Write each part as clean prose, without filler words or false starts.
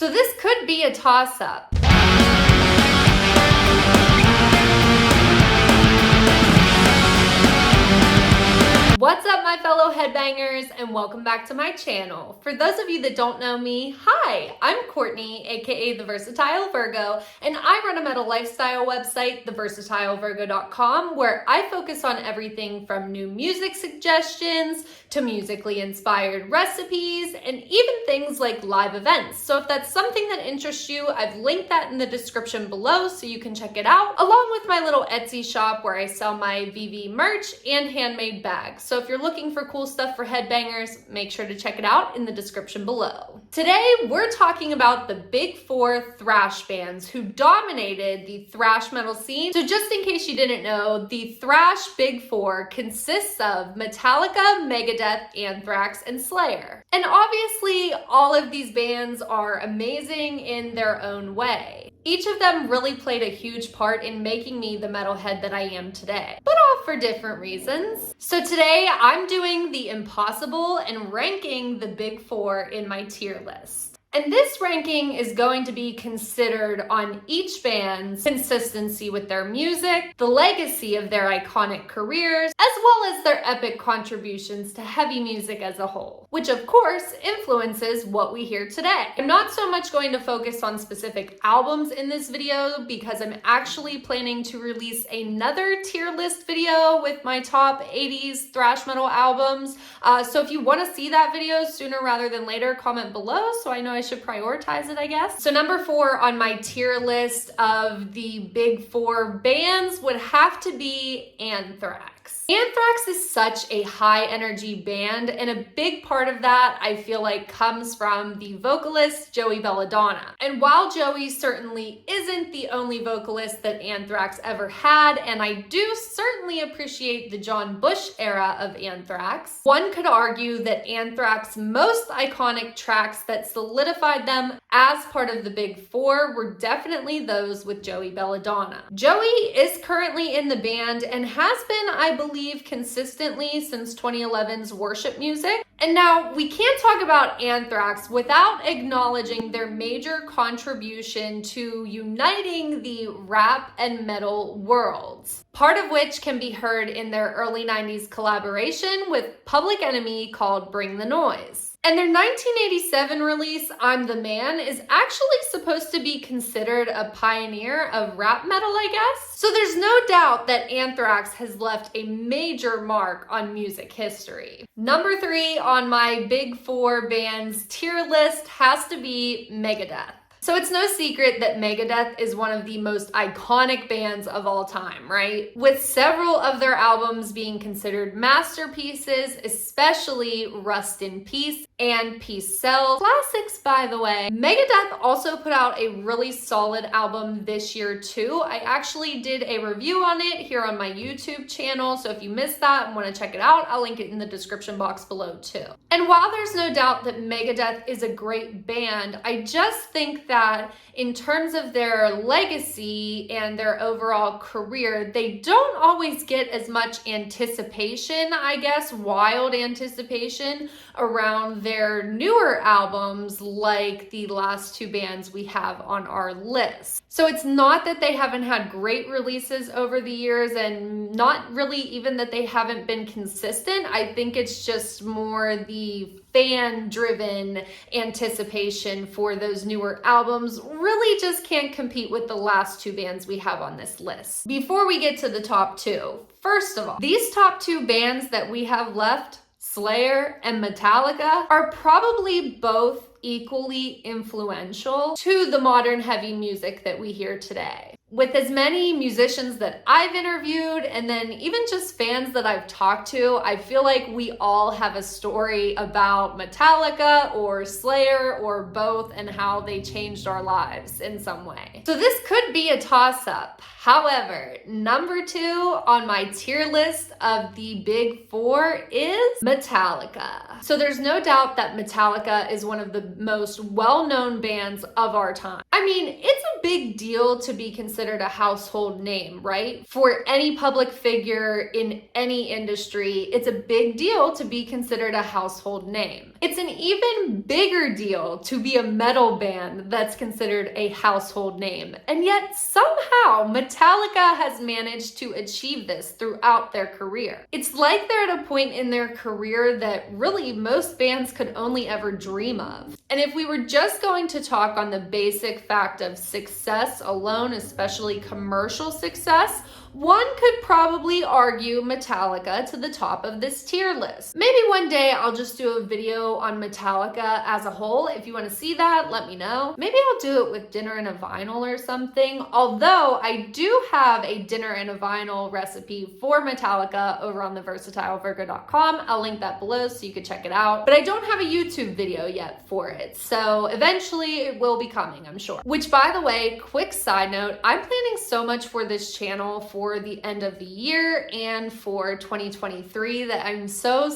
So this could be a toss-up. What's up, my fellow headbangers, and welcome back to my channel. For those of you that don't know me, hi, I'm Courtney, aka The Versatile Virgo, and I run a metal lifestyle website, theversatilevirgo.com, where I focus on everything from new music suggestions to musically inspired recipes, and even things like live events. So if that's something that interests you, I've linked that in the description below so you can check it out, along with my little Etsy shop where I sell my VV merch and handmade bags. So if you're looking for cool stuff for headbangers, make sure to check it out in the description below. Today, we're talking about the big four thrash bands who dominated the thrash metal scene. So just in case you didn't know, the thrash big four consists of Metallica, Megadeth, Anthrax, and Slayer. And obviously, all of these bands are amazing in their own way. Each of them really played a huge part in making me the metalhead that I am today, but all for different reasons. So today I'm doing the impossible and ranking the big four in my tier list. And this ranking is going to be considered on each band's consistency with their music, the legacy of their iconic careers, as well as their epic contributions to heavy music as a whole, which of course influences what we hear today. I'm not so much going to focus on specific albums in this video because I'm actually planning to release another tier list video with my top 80s thrash metal albums. So if you want to see that video sooner rather than later, comment below so I know I should prioritize it, I guess. So number 4 on my tier list of the big four bands would have to be Anthrax. Anthrax is such a high energy band, and a big part of that I feel like comes from the vocalist Joey Belladonna. And while Joey certainly isn't the only vocalist that Anthrax ever had, and I do certainly appreciate the John Bush era of Anthrax, one could argue that Anthrax's most iconic tracks that solidified them as part of the big four were definitely those with Joey Belladonna. Joey is currently in the band and has been, I believe, consistently since 2011's Worship Music. And now we can't talk about Anthrax without acknowledging their major contribution to uniting the rap and metal worlds, part of which can be heard in their early 90s collaboration with Public Enemy called Bring the Noise. And their 1987 release, I'm the Man, is actually supposed to be considered a pioneer of rap metal, I guess. So there's no doubt that Anthrax has left a major mark on music history. Number 3 on my big four bands tier list has to be Megadeth. So it's no secret that Megadeth is one of the most iconic bands of all time, right? With several of their albums being considered masterpieces, especially Rust in Peace and Peace Sells. Classics, by the way. Megadeth also put out a really solid album this year too. I actually did a review on it here on my YouTube channel, so if you missed that and want to check it out, I'll link it in the description box below too. And while there's no doubt that Megadeth is a great band, I just think that in terms of their legacy and their overall career, they don't always get as much anticipation, I guess, wild anticipation around their newer albums like the last two bands we have on our list. So it's not that they haven't had great releases over the years, and not really even that they haven't been consistent. I think it's just more the fan-driven anticipation for those newer albums really just can't compete with the last two bands we have on this list. Before we get to the top two, first of all, these top two bands that we have left, Slayer and Metallica, are probably both equally influential to the modern heavy music that we hear today. With as many musicians that I've interviewed, and then even just fans that I've talked to, I feel like we all have a story about Metallica or Slayer or both and how they changed our lives in some way. So this could be a toss-up. However, number 2 on my tier list of the big four is Metallica. So there's no doubt that Metallica is one of the most well-known bands of our time. I mean, it's a big deal to be considered considered a household name, right? For any public figure in any industry, it's a big deal to be considered a household name. It's an even bigger deal to be a metal band that's considered a household name. And yet somehow Metallica has managed to achieve this throughout their career. It's like they're at a point in their career that really most bands could only ever dream of. And if we were just going to talk on the basic fact of success alone, especially commercial success, one could probably argue Metallica to the top of this tier list. Maybe one day I'll just do a video on Metallica as a whole. If you want to see that, let me know. Maybe I'll do it with dinner and a vinyl or something. Although I do have a dinner and a vinyl recipe for Metallica over on theversatilevirgo.com. I'll link that below so you can check it out. But I don't have a YouTube video yet for it. So eventually it will be coming, I'm sure. Which, by the way, quick side note, I'm planning so much for this channel for the end of the year and for 2023 that I'm so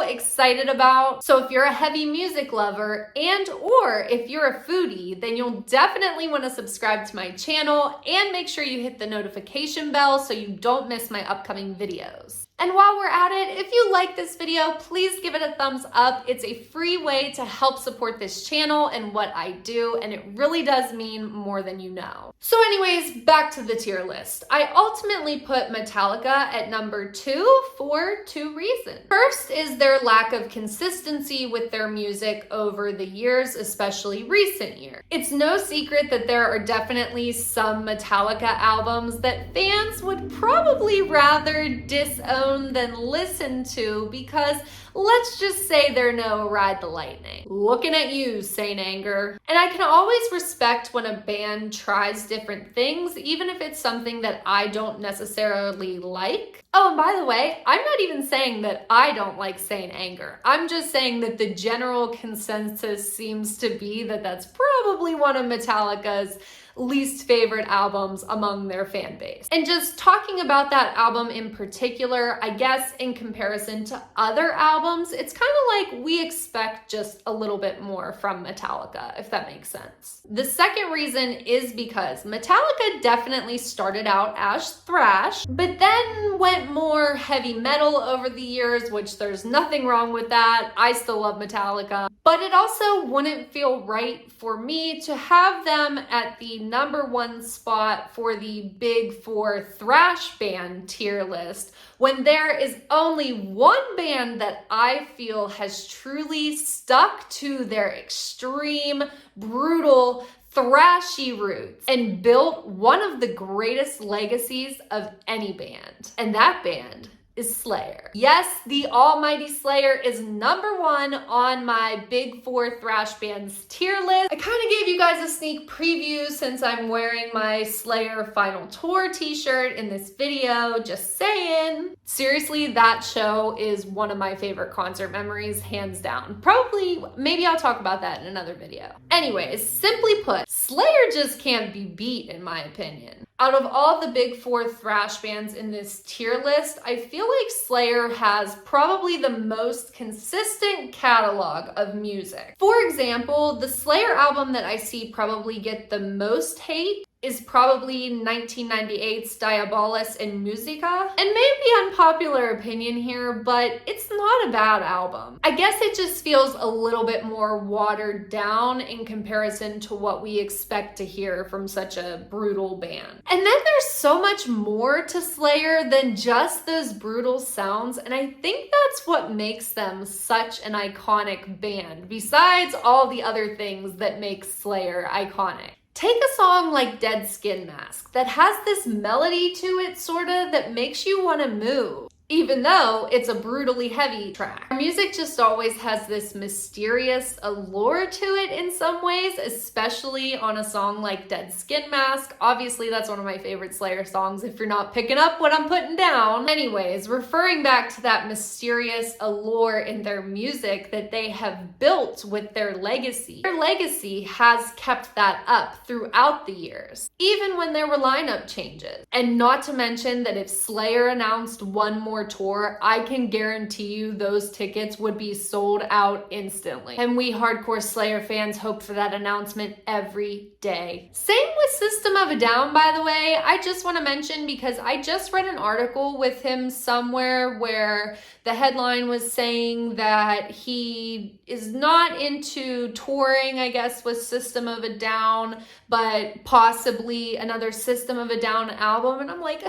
excited about. So if you're a heavy music lover and or if you're a foodie, then you'll definitely want to subscribe to my channel and make sure you hit the notification bell so you don't miss my upcoming videos. And while we're at it, if you like this video, please give it a thumbs up. It's a free way to help support this channel and what I do, and it really does mean more than you know. So anyways, back to the tier list. I ultimately put Metallica at number 2 for 2 reasons. First is their lack of consistency with their music over the years, especially recent years. It's no secret that there are definitely some Metallica albums that fans would probably rather disown than listen to because let's just say they're no Ride the Lightning. Looking at you, Saint Anger. And I can always respect when a band tries different things, even if it's something that I don't necessarily like. Oh, and by the way, I'm not even saying that I don't like Saint Anger. I'm just saying that the general consensus seems to be that that's probably one of Metallica's least favorite albums among their fan base. And just talking about that album in particular, I guess in comparison to other albums, it's kind of like we expect just a little bit more from Metallica, if that makes sense. The second reason is because Metallica definitely started out as thrash, but then went more heavy metal over the years, which there's nothing wrong with that. I still love Metallica, but it also wouldn't feel right for me to have them at the number 1 spot for the big 4 thrash band tier list when there is only one band that I feel has truly stuck to their extreme, brutal, thrashy roots and built one of the greatest legacies of any band. And that band is Slayer. Yes, the almighty Slayer is number 1 on my big 4 thrash bands tier list. I kind of gave you guys a sneak preview since I'm wearing my Slayer Final Tour t-shirt in this video, just saying. Seriously, that show is one of my favorite concert memories, hands down. Probably, maybe I'll talk about that in another video. Anyways, simply put, Slayer just can't be beat in my opinion. Out of all the big 4 thrash bands in this tier list, I feel like Slayer has probably the most consistent catalog of music. For example, the Slayer album that I see probably get the most hate is probably 1998's Diabolus in Musica. And maybe unpopular opinion here, but it's not a bad album. I guess it just feels a little bit more watered down in comparison to what we expect to hear from such a brutal band. And then there's so much more to Slayer than just those brutal sounds, and I think that's what makes them such an iconic band, besides all the other things that make Slayer iconic. Take a song like Dead Skin Mask that has this melody to it sorta that makes you want to move, even though it's a brutally heavy track. Music just always has this mysterious allure to it in some ways, especially on a song like Dead Skin Mask. Obviously, that's one of my favorite Slayer songs if you're not picking up what I'm putting down. Anyways, referring back to that mysterious allure in their music that they have built with their legacy. Their legacy has kept that up throughout the years, even when there were lineup changes. And not to mention that if Slayer announced one more tour, I can guarantee you those tickets would be sold out instantly. And we hardcore Slayer fans hope for that announcement every day. Same with System of a Down, by the way, I just want to mention, because I just read an article with him somewhere where the headline was saying that he is not into touring, I guess, with System of a Down, but possibly another System of a Down album. And I'm like,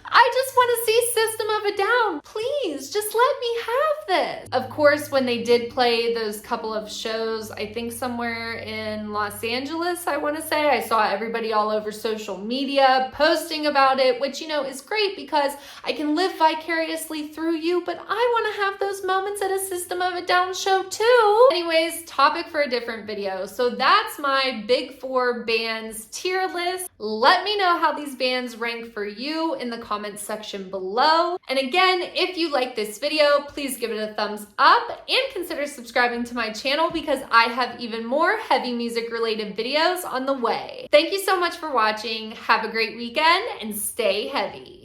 I just want to see System of a Down. Please, just let me have this. Of course, when they did play those couple of shows, I think somewhere in Los Angeles, I want to say, I saw everybody all over social media posting about it, which, you know, is great because I can live vicariously through you, but I want to have those moments at a System of a Down show too. Anyways, topic for a different video. So that's my big 4 bands tier list. Let me know how these bands rank for you in the comments section below. And again, if you like this video, please give it a thumbs up and consider subscribing to my channel because I have even more heavy music related videos on the way. Thank you so much for watching. Have a great weekend and stay heavy.